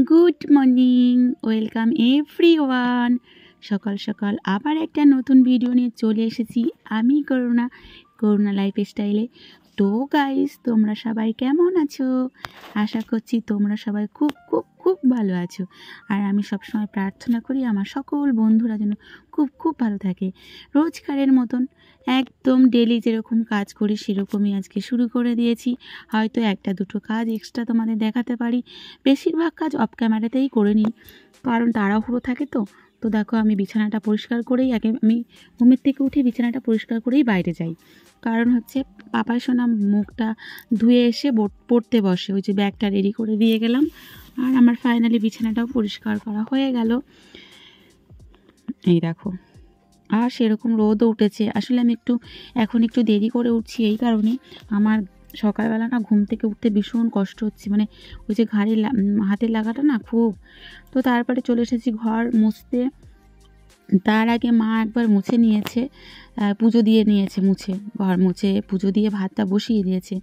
Good morning, welcome everyone. সকাল সকাল আবার একটা নতুন ভিডিও নিয়ে চলে এসেছি আমি করুণা লাইফস্টাইলে। তো গাইস, তোমরা সবাই কেমন আছো? আশা করছি তোমরা সবাই খুব খুব খুব ভালো আছো। আর আমি সবসময় প্রার্থনা করি আমার সকল বন্ধুরা যেন খুব খুব ভালো থাকে। রোজকারের মতন একদম ডেলি যেরকম কাজ করি সেরকমই আজকে শুরু করে দিয়েছি। হয়তো একটা দুটো কাজ এক্সট্রা তোমাদের দেখাতে পারি, বেশিরভাগ কাজ অফ ক্যামেরাতেই করে নিই, কারণ তাড়াহুড়ো থাকে। তো দেখো, আমি বিছানাটা পরিষ্কার করেই আমি ঘুমের থেকে উঠে বিছানাটা পরিষ্কার করেই বাইরে যাই। কারণ হচ্ছে পাপাই সোনা মুখটা ধুয়ে এসে পড়তে বসে, ওই যে ব্যাগটা রেডি করে দিয়ে গেলাম। আর আমার ফাইনালি বিছানাটাও পরিষ্কার করা হয়ে গেল। এই দেখো, আর সেরকম রোদও উঠেছে। আসলে আমি এখন একটু দেরি করে উঠছি, এই কারণে আমার সকালবেলা না ঘুম থেকে উঠতে ভীষণ কষ্ট হচ্ছে, মানে ওই যে ঘাড়ে হাতের লাগাটা না খুব। তো তারপরে চলে এসেছি ঘর মুছতে। তার আগে মা একবার মুছে নিয়েছে, পুজো দিয়ে নিয়েছে, ঘর মুছে পুজো দিয়ে ভাতটা বসিয়ে দিয়েছে।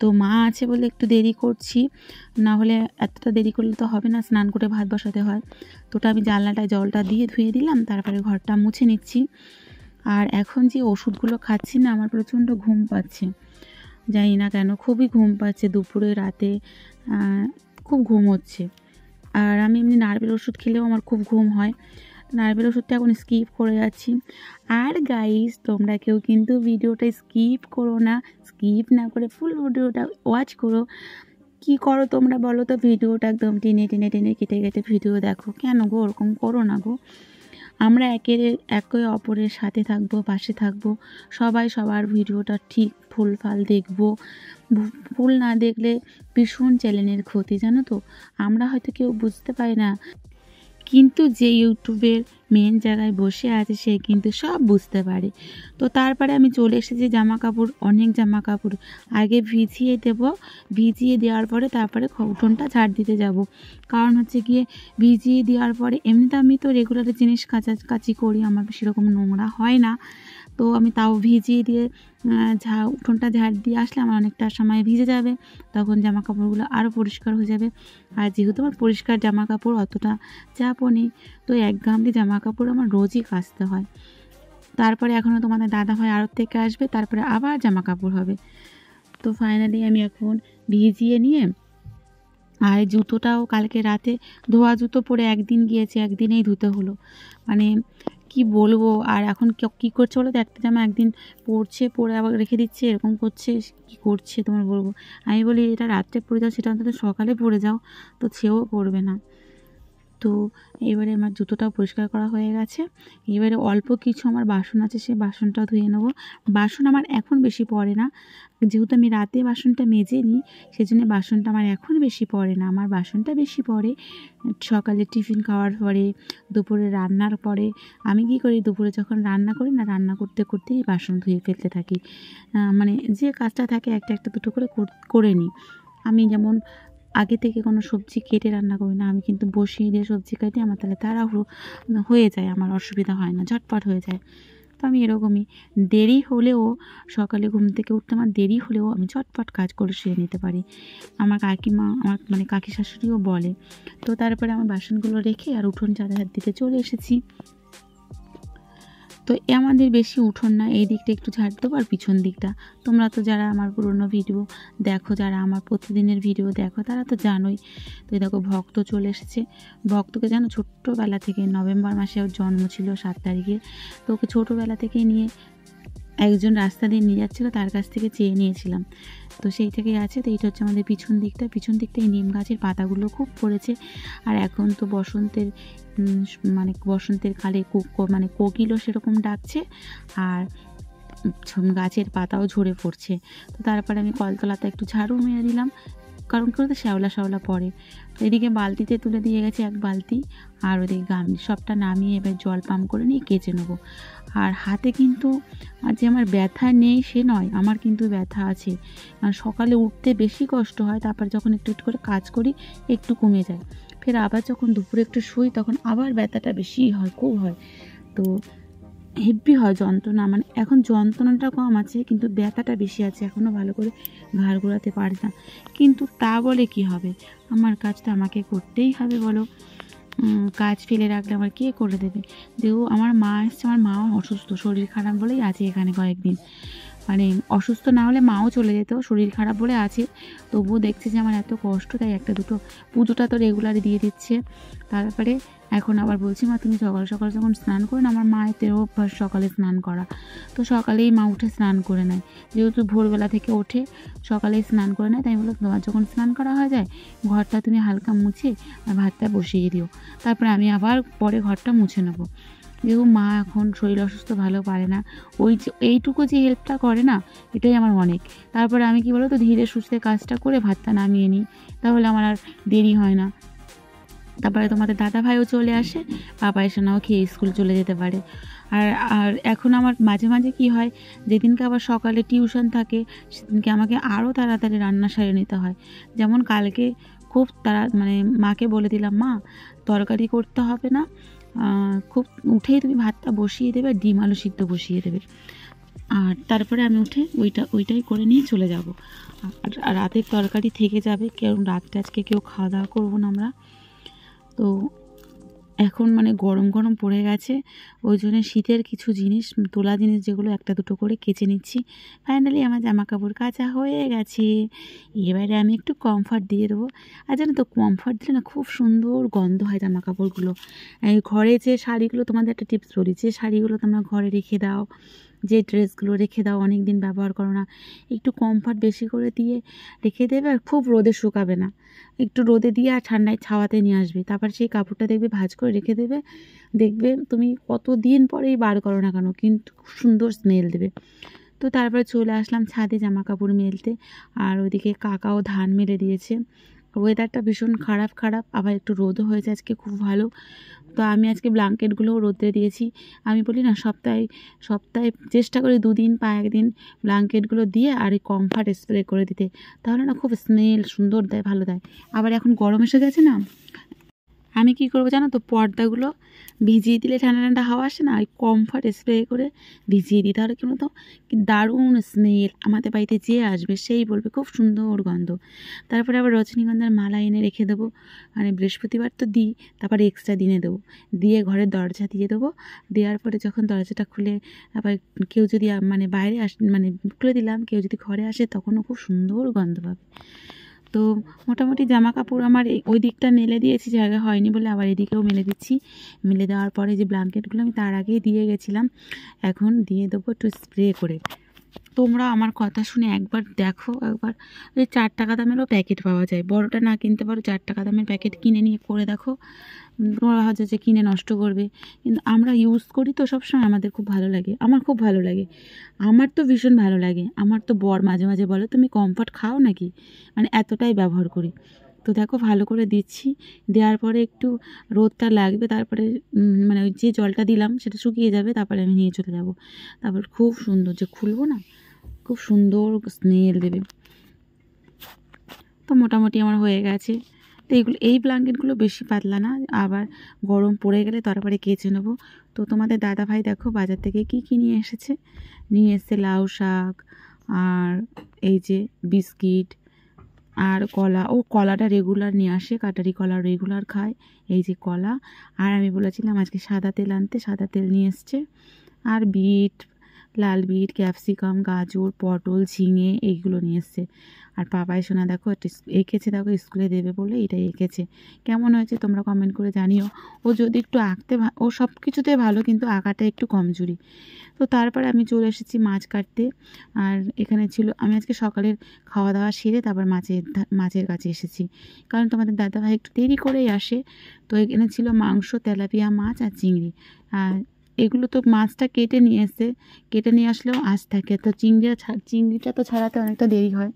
তো মা আছে বলে একটু দেরি করছি, না হলে এতটা দেরি করলে তো হবে না, স্নান করে ভাত বসাতে হয়। তোটা আমি জানলাটায় জলটা দিয়ে ধুয়ে দিলাম, তারপরে ঘরটা মুছে নিচ্ছি। আর এখন যে ওষুধগুলো খাচ্ছি না, আমার প্রচণ্ড ঘুম পাচ্ছে, জানি না কেন, খুবই ঘুম পাচ্ছে দুপুরে রাতে, খুব ঘুম হচ্ছে। আর আমি এমনি নার্ভের ওষুধ খেলেও আমার খুব ঘুম হয়, নার্ভের ওষুধটা এখন স্কিপ করে যাচ্ছি। আর গাইস, তোমরা কেউ কিন্তু ভিডিওটা স্কিপ করো না, স্কিপ না করে ফুল ভিডিওটা ওয়াচ করো। কি করো তোমরা বলো তো? ভিডিওটা একদম টেনে টেনে টেনে কেটে কেটে ভিডিও দেখো কেন গো? ওরকম করো না গো। আমরা একে অপরের সাথে থাকবো, পাশে থাকবো, সবাই সবার ভিডিওটা ঠিক ভুলভাল দেখবো। ভুল না দেখলে ভীষণ চ্যানেলের ক্ষতি, জানো তো। আমরা হয়তো কেউ বুঝতে পারি না, কিন্তু যে ইউটিউবের মেন জায়গায় বসে আছে সে কিন্তু সব বুঝতে পারে। তো তারপরে আমি চলে এসেছি অনেক জামা কাপড় আগে ভিজিয়ে দেব, ভিজিয়ে দেওয়ার পরে তারপরে উঠোনটা ঝাড় দিতে যাব। কারণ হচ্ছে গিয়ে ভিজিয়ে দেওয়ার পরে এমনিতে আমি তো রেগুলার জিনিস কাচাকাচি করি, আমার সেরকম নোংরা হয় না। তো আমি তাও ভিজিয়ে দিয়ে উঠোনটা ঝাড় দিয়ে আসলে আমার অনেকটা সময় ভিজে যাবে, তখন জামা কাপড়গুলো আরও পরিষ্কার হয়ে যাবে। আর যেহেতু আমার পরিষ্কার জামা কাপড় অতটা চাপও নেই, তো এক গামলি জামা কাপড় আমার রোজই কাচতে হয়। তারপরে এখনও তোমাদের দাদাভাই আড়ত থেকে আসবে, তারপরে আবার জামা কাপড় হবে। তো ফাইনালি আমি এখন ভিজিয়ে নিয়ে, আর জুতোটাও কালকে রাতে ধোয়া জুতো পরে একদিন গিয়েছে, একদিনেই ধুতে হলো, মানে কি বলবো। আর এখন কী করছে বলো তো, একটা জামা একদিন পরে আবার রেখে দিচ্ছে, এরকম করছে, কি করছে তোমার বলবো। আমি বলি এটা রাত্রে পরে যাও, সেটা অন্তত সকালে পরে যাও, তো সেও পরবে না। তো এবারে আমার জুতোটাও পরিষ্কার করা হয়ে গেছে। এবারে অল্প কিছু আমার বাসন আছে, সেই বাসনটাও ধুয়ে নেবো। বাসন আমার এখন বেশি পড়ে না, যেহেতু আমি রাতে বাসনটা মেজে নিই, সেজন্য বাসনটা আমার এখন বেশি পড়ে না। আমার বাসনটা বেশি পড়ে সকালে টিফিন খাওয়ার পরে, দুপুরে রান্নার পরে। আমি কি করি, দুপুরে যখন রান্না করি না, রান্না করতে করতেই বাসন ধুয়ে ফেলতে থাকি। মানে যে কাজটা থাকে একটা একটা দুটো করে করে নিই। আমি যেমন আগে থেকে কোনো সবজি কেটে রান্না করি না, আমি কিন্তু বসিয়ে দিয়ে সবজি কাটি, আমার তাহলে তাড়াহুড়ো হয়ে যায়, আমার অসুবিধা হয় না, ঝটপট হয়ে যায়। তো আমি এরকমই, দেরি হলেও সকালে ঘুম থেকে উঠতে আমার দেরি হলেও আমি ঝটপট কাজ করে শুয়ে নিতে পারি। আমার কাকিমা, আমার মানে কাকি শাশুড়িও বলে। তো তারপরে আমার বাসনগুলো রেখে আর উঠোন ঝাড় দিতে চলে এসেছি। তো আমাদের বেশি উঠোন না, এই দিকটা একটু ঝাড় দেবো, আর পিছন দিকটা। তোমরা তো যারা আমার পুরনো ভিডিও দেখো, যারা আমার প্রতিদিনের ভিডিও দেখো, তারা তো জানোই। তো দেখো, ভক্ত চলে এসেছে। ভক্তকে জানো, ছোট্টবেলা থেকে, নভেম্বর মাসে ওর জন্ম ছিল 7 তারিখে। তো ওকে ছোটোবেলা থেকেই নিয়ে একজন রাস্তা দিয়ে নিয়ে যাচ্ছিলো, তার কাছ থেকে চেয়ে নিয়েছিলাম, তো সেই থেকেই আছে। তো এইটা হচ্ছে আমাদের পিছন দিকটা এই নিম গাছের পাতাগুলো খুব পড়েছে। আর এখন তো বসন্তের কালে মানে কোকিলও সেরকম ডাকছে, আর গাছের পাতাও ঝরে পড়ছে। তো তারপরে আমি কলতলাতে একটু ঝাড়ু মেরে দিলাম, কারণ কেউ তো শ্যাওলা পড়ে। তো এদিকে বালতিতে তুলে দিয়ে গেছে এক বালতি, আর ওদিকে গামলি, সবটা নামিয়ে এবার জল পাম্প করে নিয়ে কেচে নেবো। আর হাতে কিন্তু যে আমার ব্যথা নেই সে নয়, আমার কিন্তু ব্যথা আছে। কারণ সকালে উঠতে বেশি কষ্ট হয়, তারপর যখন একটু একটু করে কাজ করি একটু কমে যায়, ফের আবার যখন দুপুরে একটু শুই তখন আবার ব্যথাটা বেশি হয়, খুব হয়। তো হেভি হয় যন্ত্রণা, মানে এখন যন্ত্রণাটা কম আছে কিন্তু ব্যথাটা বেশি আছে, এখনও ভালো করে ঘাড় ঘোরাতে পারি না। কিন্তু তা বলে কি হবে, আমার কাজটা আমাকে করতেই হবে বলো। কাজ ফেলে রাখলে আমার কে করে দেবে? যেহেতু আমার মা এসছে, আমার মাও অসুস্থ, শরীর খারাপ বলেই আছে এখানে কয়েকদিন। মানে অসুস্থ না হলে মাও চলে যেত, শরীর খারাপ বলে আছে। তবুও দেখছে যে আমার এত কষ্ট, তাই একটা দুটো পুজোটা তো রেগুলার দিয়ে দিচ্ছে। তারপরে এখন আবার বলছি, মা তুমি সকাল সকাল যখন স্নান করে না, আমার মায়েরও অভ্যাস সকালে স্নান করা, তো সকালেই মা উঠে স্নান করে নেয়, যেহেতু ভোরবেলা থেকে ওঠে সকালেই স্নান করে নেয়। তাই বলো তোমার যখন স্নান করা হয়ে যায় ঘরটা তুমি হালকা মুছে আর ভাতটা বসিয়ে দিও, তারপরে আমি আবার পরে ঘরটা মুছে নেবো। যেহেতু মা এখন শরীর অসুস্থ, ভালো পারে না, ওই যে এইটুকু যে হেল্পটা করে না, এটাই আমার অনেক। তারপরে আমি কি বলো তো ধীরে সুস্থে কাজটা করে ভাতটা নামিয়ে নিই, তাহলে আমার আর দেরি হয় না। তারপরে তোমাদের দাদা ভাইও চলে আসে, বাবা এসে নাও খেয়ে স্কুল চলে যেতে পারে। আর আর এখন আমার মাঝে মাঝে কি হয়, যেদিনকে আবার সকালে টিউশন থাকে সেদিনকে আমাকে আরও তাড়াতাড়ি রান্না সারে নিতে হয়। যেমন কালকে খুব মানে মাকে বলে দিলাম, মা তরকারি করতে হবে না, খুব উঠেই তুমি ভাতটা বসিয়ে দেবে, ডিম আলু সিদ্ধ বসিয়ে দেবে, আর তারপরে আমি উঠে ওইটাই করে নিয়ে চলে যাব। আর রাতের তরকারি থেকে যাবে, কারণ রাতটা আজকে কেউ খাওয়া দাওয়া করবো না আমরা। তো এখন মানে গরম গরম পড়ে গেছে, ওই জন্য শীতের কিছু জিনিস, তোলা জিনিস যেগুলো একটা দুটো করে কেচে নিচ্ছি। ফাইনালি আমার জামা কাপড় কাচা হয়ে গেছে, এবারে আমি একটু কমফর্ট দিয়ে দেবো। আর জানো তো কমফর্ট দিলে না খুব সুন্দর গন্ধ হয় জামা কাপড়গুলো। ঘরে যে শাড়িগুলো, তোমাদের একটা টিপস বলি, যে শাড়িগুলো তোমরা ঘরে রেখে দাও, যে ড্রেসগুলো রেখে দাও অনেক দিন ব্যবহার করো না, একটু কমফর্ট বেশি করে দিয়ে রেখে দেবে, আর খুব রোদে শুকাবে না, একটু রোদে দিয়ে আর ঠান্ডায় ছাওয়াতে নিয়ে আসবে, তারপর সেই কাপড়টা দেখবে ভাঁজ করে রেখে দেবে, দেখবে তুমি কত দিন পরেই বার করো না কেন কিন্তু খুব সুন্দর স্মেল দেবে। তো তারপরে চলে আসলাম ছাদে জামা কাপড় মেলতে, আর ওইদিকে কাকাও ধান মেলে দিয়েছে। ওয়েদারটা ভীষণ খারাপ, আবার একটু রোদও হয়েছে আজকে খুব ভালো। তো আমি আজকে ব্ল্যাঙ্কেটগুলোও রোদে দিয়েছি। আমি বলি না সপ্তাহে চেষ্টা করি 2 দিন বা 1 দিন ব্ল্যাঙ্কেটগুলো দিয়ে আর এই কমফর্ট স্প্রে করে দিতে, তাহলে না খুব স্মেল সুন্দর দেয়, ভালো দেয়। আবার এখন গরম এসে গেছে না, আমি কি করবো জানো তো, পর্দাগুলো ভিজিয়ে দিলে ঠান্ডা ঠান্ডা হাওয়া আসে না, ওই কমফর্ট স্প্রে করে ভিজিয়ে দিই, তাহলে কি বলতো কি দারুণ স্মেল, আমাদের বাড়িতে যে আসবে সেই বলবে খুব সুন্দর গন্ধ। তারপরে আবার রজনীগন্ধার মালা এনে রেখে দেবো, মানে বৃহস্পতিবার তো দিই, তারপরে এক্সট্রা দিনে দেবো, দিয়ে ঘরের দরজা দিয়ে দেবো। দেওয়ার পরে যখন দরজাটা খুলে আবার কেউ যদি মানে বাইরে মানে খুলে দিলাম, কেউ যদি ঘরে আসে তখনও খুব সুন্দর গন্ধ পাবে। তো মোটামুটি জামা কাপড় আমার ওই দিকটা মেলে দিয়েছি, জায়গা হয়নি বলে আবার এদিকেও মেলে দিচ্ছি। মেলে দেওয়ার পরে যে ব্ল্যাঙ্কেটগুলো আমি তার আগেই দিয়ে গেছিলাম, এখন দিয়ে দেবো একটু স্প্রে করে। তোমরা আমার কথা শুনে একবার দেখো, একবার ওই 4 টাকা দামেরও প্যাকেট পাওয়া যায়, বড়টা না কিনতে পারো 4 টাকা দামের প্যাকেট কিনে নিয়ে করে দেখো। তোমরা ভাবছো যে কিনে নষ্ট করবে, কিন্তু আমরা ইউজ করি তো সবসময়, আমাদের খুব ভালো লাগে, আমার খুব ভালো লাগে, আমার তো ভীষণ ভালো লাগে। আমার তো বর মাঝে মাঝে বলে তুমি কমফর্ট খাও নাকি, মানে এতটাই ব্যবহার করি। তো দেখো ভালো করে দিচ্ছি, দেওয়ার পরে একটু রোদটা লাগবে, তারপরে মানে ওই যে জলটা দিলাম সেটা শুকিয়ে যাবে, তারপরে আমি নিয়ে চলে যাব। তারপর খুব সুন্দর, যে খুলবো না খুব সুন্দর স্মেল দেবে। তো মোটামুটি আমার হয়ে গেছে। তো এই ব্ল্যাঙ্কেটগুলো বেশি পাতলা না, আবার গরম পড়ে গেলে তারপরে কেচে নেবো। তো তোমাদের দাদা ভাই দেখো বাজার থেকে কি নিয়ে এসেছে, নিয়ে এসেছে লাউ শাক, আর এই যে বিস্কিট আর কলা, ও কলাটা রেগুলার নিয়ে আসে, কাটারি কলা রেগুলার খায়, এই যে কলা। আর আমি বলেছিলাম আজকে সাদা তেল আনতে, সাদা তেল নিয়ে এসছে। আর বিট, লাল বিট, ক্যাপসিকাম, গাজর, পটল, ঝিঙে এইগুলো নিয়ে এসছে। আর পাপাই সোনা দেখো একটা এঁকেছে, দেখো স্কুলে দেবে বলে এটা এঁকেছে, কেমন হয়েছে তোমরা কমেন্ট করে জানিও। ও যদি একটু আঁকতে, ও সব কিছুতে ভালো, কিন্তু আঁকাটা একটু কমজোরি। তো তারপরে আমি চলে এসেছি মাছ কাটতে। আর এখানে ছিল, আমি আজকে সকালের খাওয়া দাওয়া সেরে তারপর মাছের কাছে এসেছি, কারণ তোমাদের দাদাভাই একটু দেরি করেই আসে। তো এখানে ছিল মাংস, তেলাপিয়া মাছ আর চিংড়ি। আর এগুলো তো মাছটা কেটে নিয়ে আসলেও আঁশ থাকে, তো চিংড়িটা তো ছাড়াতে অনেকটা দেরি হয়।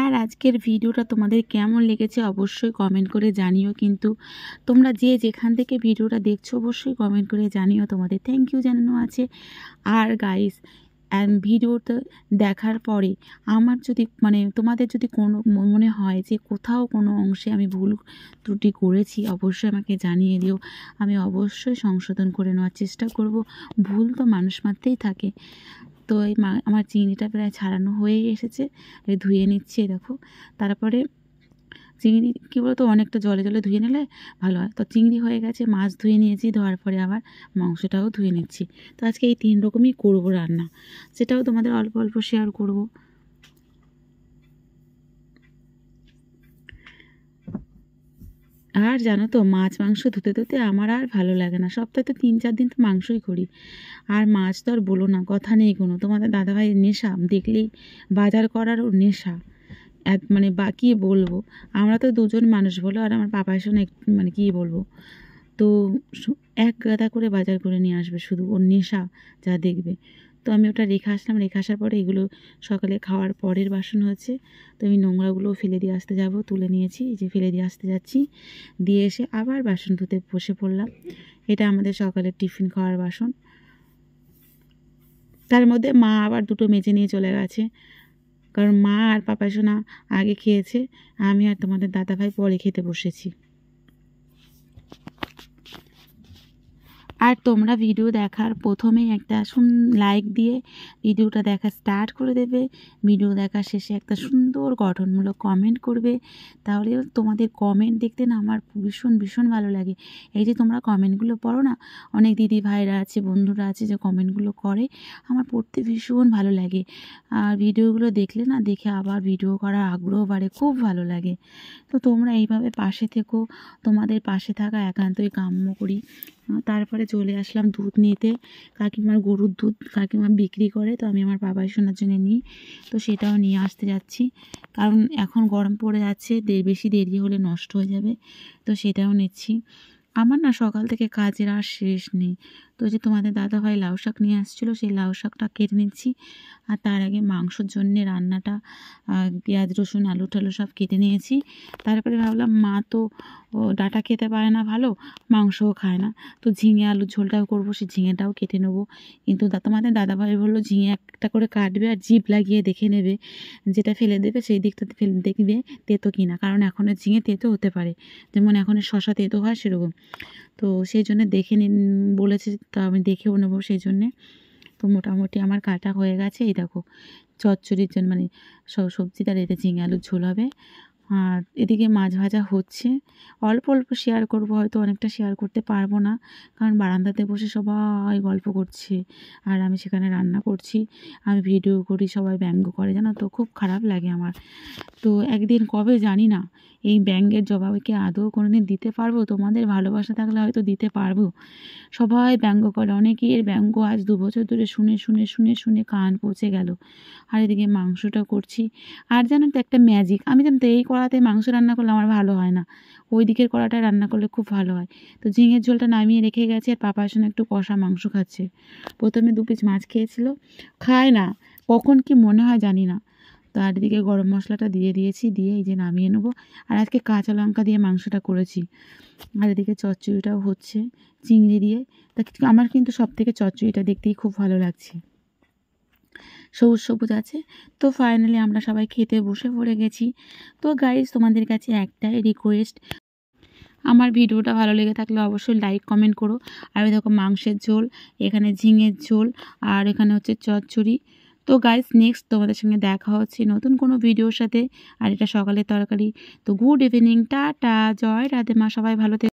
আর আজকের ভিডিওটা তোমাদের কেমন লেগেছে অবশ্যই কমেন্ট করে জানিও, কিন্তু তোমরা যে যেখান থেকে ভিডিওটা দেখছো অবশ্যই কমেন্ট করে জানিও, তোমাদের থ্যাংক ইউ জানানো আছে। আর গাইস ভিডিওটা দেখার পরে আমার যদি মানে তোমাদের যদি কোনো মনে হয় যে কোথাও কোনো অংশে আমি ভুল ত্রুটি করেছি, অবশ্যই আমাকে জানিয়ে দিও। আমি অবশ্যই সংশোধন করে নেওয়ার চেষ্টা করব। ভুল তো মানুষ মাত্রেই থাকে। তো এই আমার চিংড়িটা প্রায় ছাড়ানো হয়ে এসেছে, ধুয়ে নিচ্ছি। দেখো, তারপরে চিংড়ি কী বলতো, অনেকটা জলে জলে ধুয়ে নিলে ভালো হয়। তো চিংড়ি হয়ে গেছে, মাছ ধুয়ে নিয়েছি, ধোয়ার পরে আবার মাংসটাও ধুয়ে নিচ্ছি। তো আজকে এই 3 রকমই করবো রান্না, সেটাও তোমাদের অল্প অল্প শেয়ার করব। আর জানো তো, মাছ মাংস ধুতে ধুতে আমার আর ভালো লাগে না। সপ্তাহে তো 3-4 দিন তো মাংসই করি। আর মাছ তো আর বলো না, কথা নেই কোনো। তোমাদের দাদাভাইয়ের নেশা, দেখলেই বাজার করারও নেশা। মানে কী বলবো, আমরা তো 2জন মানুষ বলো, আর আমার পাপার সঙ্গে মানে কী বলবো। তো এক গাদা করে বাজার করে নিয়ে আসবে, শুধু ওর নেশা যা দেখবে। তো আমি ওটা রেখে আসলাম। রেখে আসার পরে এগুলো সকালে খাওয়ার পরের বাসন হয়েছে, তো আমি নোংরাগুলো ফেলে দিয়ে আসতে যাব। তুলে নিয়েছি, এই যে ফেলে দিয়ে আসতে যাচ্ছি। দিয়ে এসে আবার বাসন ধুতে বসে পড়লাম। এটা আমাদের সকালের টিফিন খাওয়ার বাসন। তার মধ্যে মা আবার 2টো মেজে নিয়ে চলে গেছে, কারণ মা আর পাপা সোনা আগে খেয়েছে, আমি আর তোমাদের দাদাভাই পরে খেতে বসেছি। আর তোমরা ভিডিও দেখার প্রথমেই একটা লাইক দিয়ে ভিডিওটা দেখা স্টার্ট করে দেবে। ভিডিও দেখার শেষে একটা সুন্দর গঠনমূলক কমেন্ট করবে। তাহলে তোমাদের কমেন্ট দেখতে না আমার ভীষণ ভীষণ ভালো লাগে। এই যে তোমরা কমেন্টগুলো পড়ো না, অনেক দিদি ভাইরা আছে, বন্ধুরা আছে যে কমেন্টগুলো করে, আমার পড়তে ভীষণ ভালো লাগে। আর ভিডিওগুলো দেখলে না, দেখে আবার ভিডিও করার আগ্রহ বাড়ে, খুব ভালো লাগে। তো তোমরা এইভাবে পাশে থেকো, তোমাদের পাশে থাকা একান্তই কাম্য করি। তারপরে চলে আসলাম দুধ নিতে। কাকিমার গরুর দুধ কাকিমা বিক্রি করে, তো আমি আমার বাবাই শোনার জন্য নিই। তো সেটাও নিয়ে আসতে যাচ্ছি, কারণ এখন গরম পড়ে যাচ্ছে, বেশি দেরি হলে নষ্ট হয়ে যাবে। তো সেটাও নিচ্ছি। আমার না সকাল থেকে কাজের আর শেষ নেই। তো যে তোমাদের দাদাভাই লাউ শাক নিয়ে আসছিলো, সেই লাউ শাকটা কেটে নিচ্ছি। আর তার আগে মাংসর জন্যে রান্নাটা, পেঁয়াজ রসুন আলু টালু সব কেটে নিয়েছি। তারপরে ভাবলাম মা তো ডাঁটা খেতে পারে না ভালো, মাংসও খায় না, তো ঝিঙে আলুর ঝোলটাও করবো, সেই ঝিঙেটাও কেটে নেবো। কিন্তু তোমাদের দাদাভাই বললো ঝিঙে একটা করে কাটবে আর জিভ লাগিয়ে দেখে নেবে, যেটা ফেলে দেবে সেই দিকটাতে ফেলে দেখবে তেতো কিনা, কারণ এখনের ঝিঙে তেতো হতে পারে, যেমন এখনের শশা তেতো হয় সেরকম। তো সেই জন্য দেখে নিন বলেছে, তো আমি দেখেও নেবো সেই জন্যে। তো মোটামুটি আমার কাটা হয়ে গেছে। এই দেখো, চচ্চড়ির জন্য মানে সবজিটা এটা ঝিঙে আলুর ঝোল হবে। আর এদিকে মাছ ভাজা হচ্ছে। অল্প অল্প শেয়ার করব, হয়তো অনেকটা শেয়ার করতে পারবো না, কারণ বারান্দাতে বসে সবাই গল্প করছে আর আমি সেখানে রান্না করছি। আমি ভিডিও করি, সবাই ব্যঙ্গ করে, জানো তো, খুব খারাপ লাগে আমার। তো একদিন কবে জানি না এই ব্যঙ্গের জবাবে কি আদৌ কোনোদিন দিতে পারবো। তোমাদের ভালোবাসা থাকলে হয়তো দিতে পারবো। সবাই ব্যঙ্গ করে, অনেকের ব্যঙ্গ আজ 2 বছর ধরে শুনে শুনে শুনে শুনে কান পচে গেল। আর এদিকে মাংসটা করছি। আর জানো তো একটা ম্যাজিক, আমি জানো তো এই কড়াতে মাংস রান্না করলে আমার ভালো হয় না, ওই দিকের কড়াটায় রান্না করলে খুব ভালো হয়। তো ঝিঙের ঝোলটা নামিয়ে রেখে গেছে, আর পাপার সঙ্গে একটু কষা মাংস খাচ্ছে। প্রথমে 2 পিস মাছ খেয়েছিল, খায় না, কখন কি মনে হয় জানি না। তো আর এদিকে গরম মশলাটা দিয়ে দিয়েছি, দিয়ে এই যে নামিয়ে নেবো। আর আজকে কাঁচা লঙ্কা দিয়ে মাংসটা করেছি। আর এদিকে চচ্চড়িটাও হচ্ছে চিংড়ি দিয়ে। তা আমার কিন্তু সবথেকে চচ্চড়িটা দেখতেই খুব ভালো লাগছে, সবুজ সবুজ আছে। তো ফাইনালি আমরা সবাই খেতে বসে পড়ে গেছি। তো গাইজ, তোমাদের কাছে একটাই রিকোয়েস্ট, আমার ভিডিওটা ভালো লেগে থাকলে অবশ্যই লাইক কমেন্ট করো। আর দেখো মাংসের ঝোল, এখানে ঝিঙের ঝোল, আর এখানে হচ্ছে চচ্চড়ি। তো গাইজ, নেক্সট তোমাদের সঙ্গে দেখা হচ্ছে নতুন কোনো ভিডিওর সাথে। আর এটা সকালের তরকারি। তো গুড ইভিনিং, টাটা, জয় রাধে মা, সবাই ভালো থেকো।